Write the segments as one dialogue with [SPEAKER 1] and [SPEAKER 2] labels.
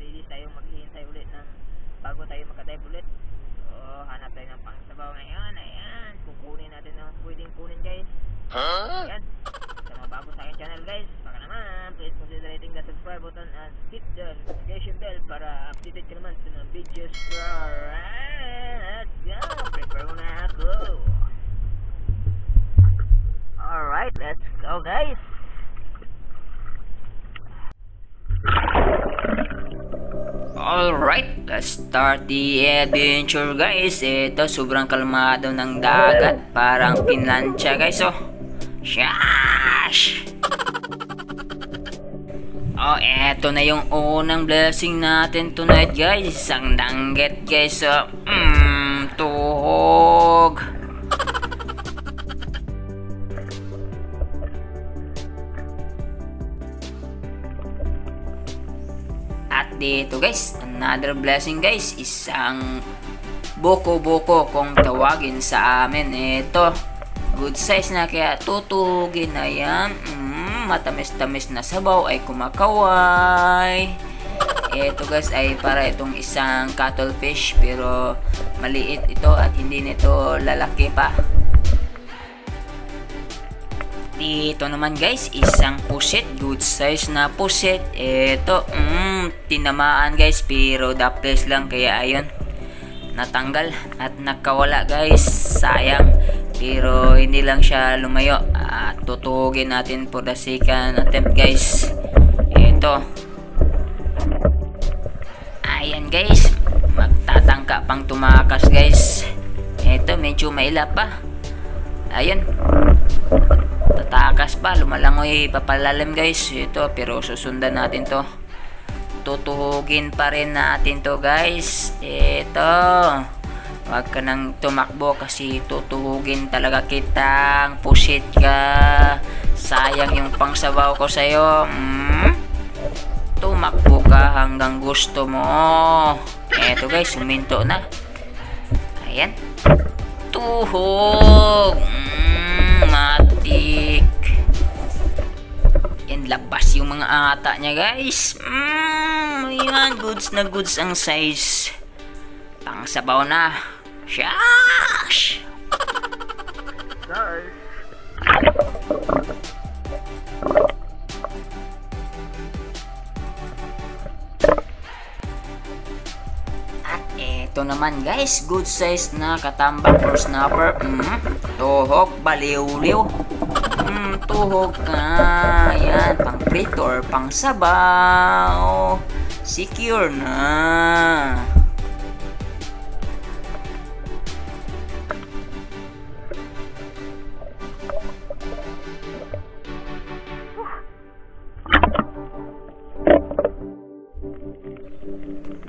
[SPEAKER 1] ready tayong maghihintay ulit ng bago tayo makadive ulit. So hanap tayo ng pangsabaw ngayon. Ayan, kukunin natin ng pwedeng kunin guys. Ayan, sa mga bago sa aking channel guys, baka naman please consider hitting the subscribe button and hit the notification bell para updated ka naman sa mga videos. Alright, let's go. Prepare muna ako. Alright, let's go guys.
[SPEAKER 2] Alright, let's start the adventure guys. Ito, sobrang kalmado ng dagat. Parang pinlansya guys, oh. Shash! Oh, eto na yung unang blessing natin tonight guys. Isang danggit guys, oh. Tuhog. At dito guys, another blessing guys, isang boko-boko kung tawagin sa amin. Ito, good size na kaya tutugin na yan. Matamis-tamis na sabaw ay kumakaway. Ito guys ay para itong isang cuttlefish pero maliit ito at hindi nito lalaki pa. Dito naman guys, isang pusit, good size na pusit. Ito, tinamaan guys pero daples lang kaya ayun, natanggal at nakawala guys. Sayang, pero hindi lang siya lumayo. Tutugin natin for the second attempt guys. Ito, ayan guys, magtatangka pang tumakas guys. Ito, medyo mailap pa. Ayun, tatakas pa, lumalangoy papalalim guys. Ito, pero susundan natin to. Tutuhugin pa rin natin to guys. Ito, wag ka nang tumakbo kasi tutuhugin talaga kitang. Pusit ka, sayang yung pangsabaw ko sa'yo. Tumakbo ka hanggang gusto mo. Eto guys, suminto na. Ayan, tuhog. Matik. Yan, labas yung mga ata niya guys. Ayan, goods na goods ang size. Pangsabaw na. Shash!
[SPEAKER 1] Guys,
[SPEAKER 2] at eto naman guys, good size na katambak or snapper. Tuhog, baliw-liw. Tuhog ka. Ayan, pang prito or pang sabaw. Secure na.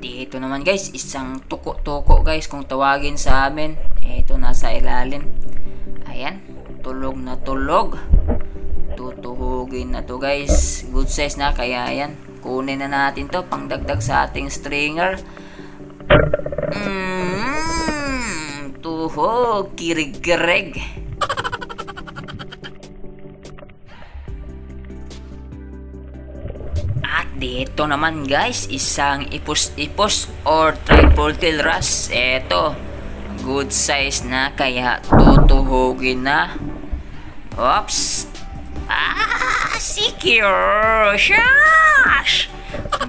[SPEAKER 2] Dito naman guys, isang tuko-tuko guys kung tawagin sa amin. Ito, nasa ilalim. Ayan, tulog na tulog. Tutuhugin na to guys. Good size na kaya ayan, kunin na natin to pang dagdag sa ating stringer. Tuhog, kirig-kirig. Dito naman guys, isang ipos-ipos or triple tail wrasse. Eto, good size na kaya tutuhugin na. Oops. Secure. Shash!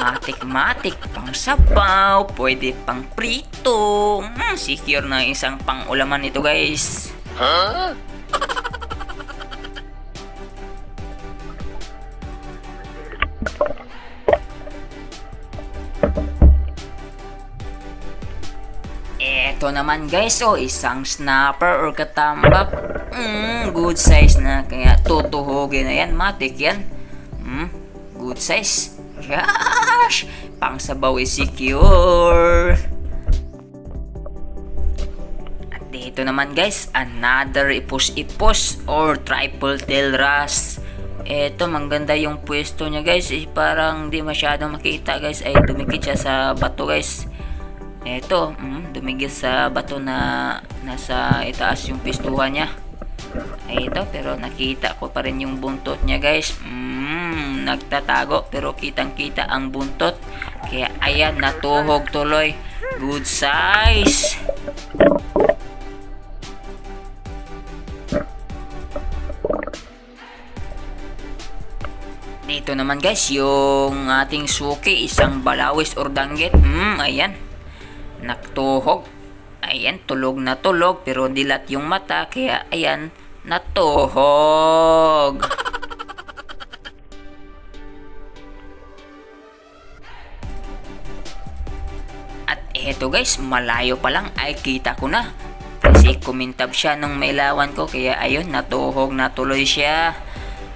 [SPEAKER 2] Matik-matik, pang sabaw, pwede pang prito. Secure na isang pang ulaman ito guys. Ito naman guys, isang snapper or katambak. Good size na kaya tutuhugin na yan. Matik yan. Good size. Gosh! Pang sabaw is secure. At dito naman guys, another ipos-ipos or triple tail wrasse. Ito, maganda yung pwesto niya guys. Parang di masyadong makita guys. Ay, dumikit siya sa bato guys. Ito, dumigit sa bato na nasa itaas yung pistuhan niya. Ito, pero nakita ko pa rin yung buntot niya guys. nagtatago pero kitang kita ang buntot. Kaya ayan, natuhog tuloy. Good size. Dito naman guys, yung ating suki, isang balawis or danggit. Ayan, naktuhog. Ayan, tulog na tulog pero dilat yung mata. Kaya ayan, natuhog. At eto guys, malayo pa lang ay kita ko na. Kasi kumintab siya nung may lawan ko. Kaya ayun, natuhog na tuloy siya.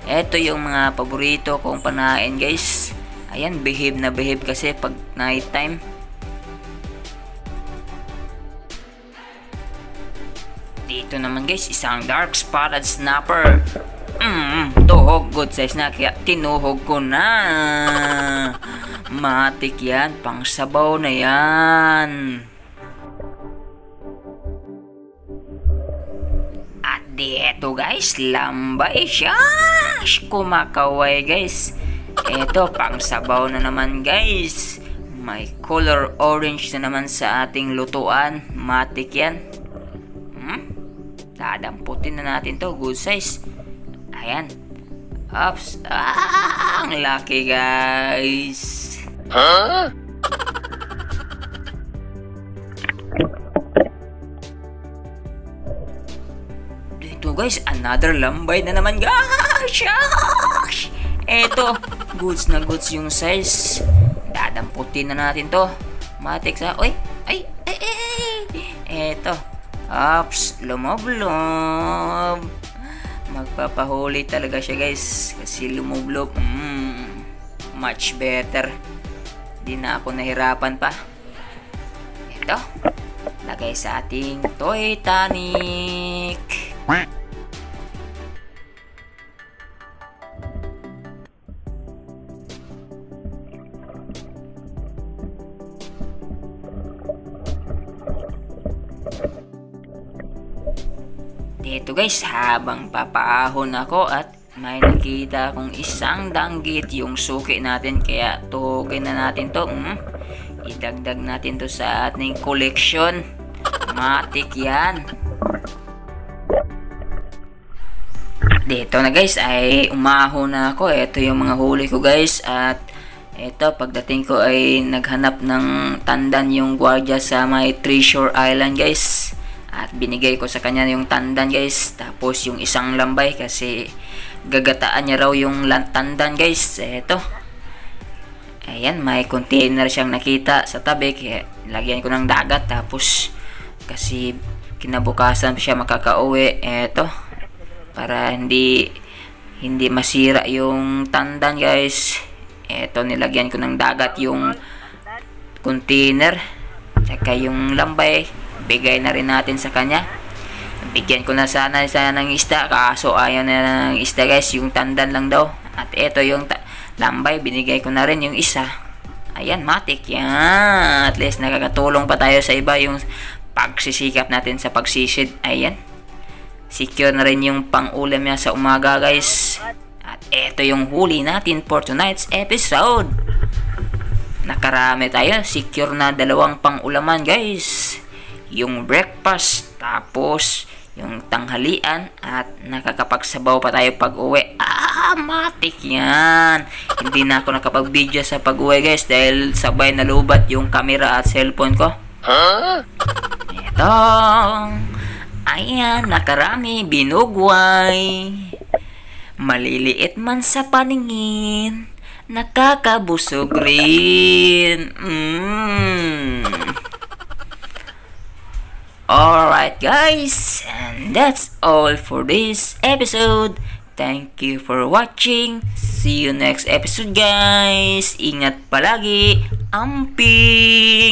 [SPEAKER 2] Eto yung mga paborito kong panain guys. Ayan, behave na behave kasi pag night time. Dito naman guys, isang dark spotted snapper. Tuhog, good size na kaya tinuhog ko na. Matik yan, pang sabaw na yan. At dito guys, lambay siya. Kumakaway guys. Eto, pang sabaw na naman guys. May color orange na naman sa ating lutuan. Matik yan. Dadamputin na natin to. Good size. Ayan. Ups. Ang laki guys. Huh? Dito guys, another lambay na naman guys. Eto, goods na goods yung size. Dadamputin na natin to. Matik sa... Uy! Ay! Eto. Ups, lumoblob. Magpapahuli talaga siya guys. Kasi lumoblob. Much better. Di na ako nahirapan pa. Ito. Lagay sa ating toy tonic. Dito guys, habang papaahon ako at may nakita akong isang danggit yung suki natin. Kaya tuhugin na natin to. Idagdag natin to sa ating collection. Matik yan. Dito na guys ay umahon na ako. Ito yung mga huli ko guys. At ito, pagdating ko ay naghanap ng tandan yung gwardiya sa may Treasure Island guys. At binigay ko sa kanya yung tandan guys. Tapos yung isang lambay kasi gagataan niya raw yung tandan guys. Eto. Ayan, may container siyang nakita sa tabi. Kaya lagyan ko ng dagat. Tapos kasi kinabukasan siya makakauwi. Eto. Para hindi masira yung tandan guys. Eto, nilagyan ko ng dagat yung container. Tsaka yung lambay. Bigay na rin natin sa kanya. Bigyan ko na sana ng isda. Kaso ayaw na ng isda guys. Yung tandan lang daw. At eto yung lambay. Binigay ko na rin yung isa. Ayan, matik yan. At least nakakatulong pa tayo sa iba. Yung pagsisikap natin sa pagsisid. Ayan. Secure na rin yung pang-ulam niya sa umaga guys. At eto yung huli natin for tonight's episode. Nakarami tayo. Secure na 2 pang-ulaman guys. Yung breakfast, tapos yung tanghalian, at nakakapagsabaw pa tayo pag uwi. Matik yan. Hindi na ako nakapag-video sa pag uwi guys dahil sabay nalubat yung camera at cellphone ko. Ito. Ayan, nakarami, binugway. Maliliit man sa paningin, nakakabusog rin. Alright guys, and that's all for this episode. Thank you for watching. See you next episode guys. Ingat palagi. Amping!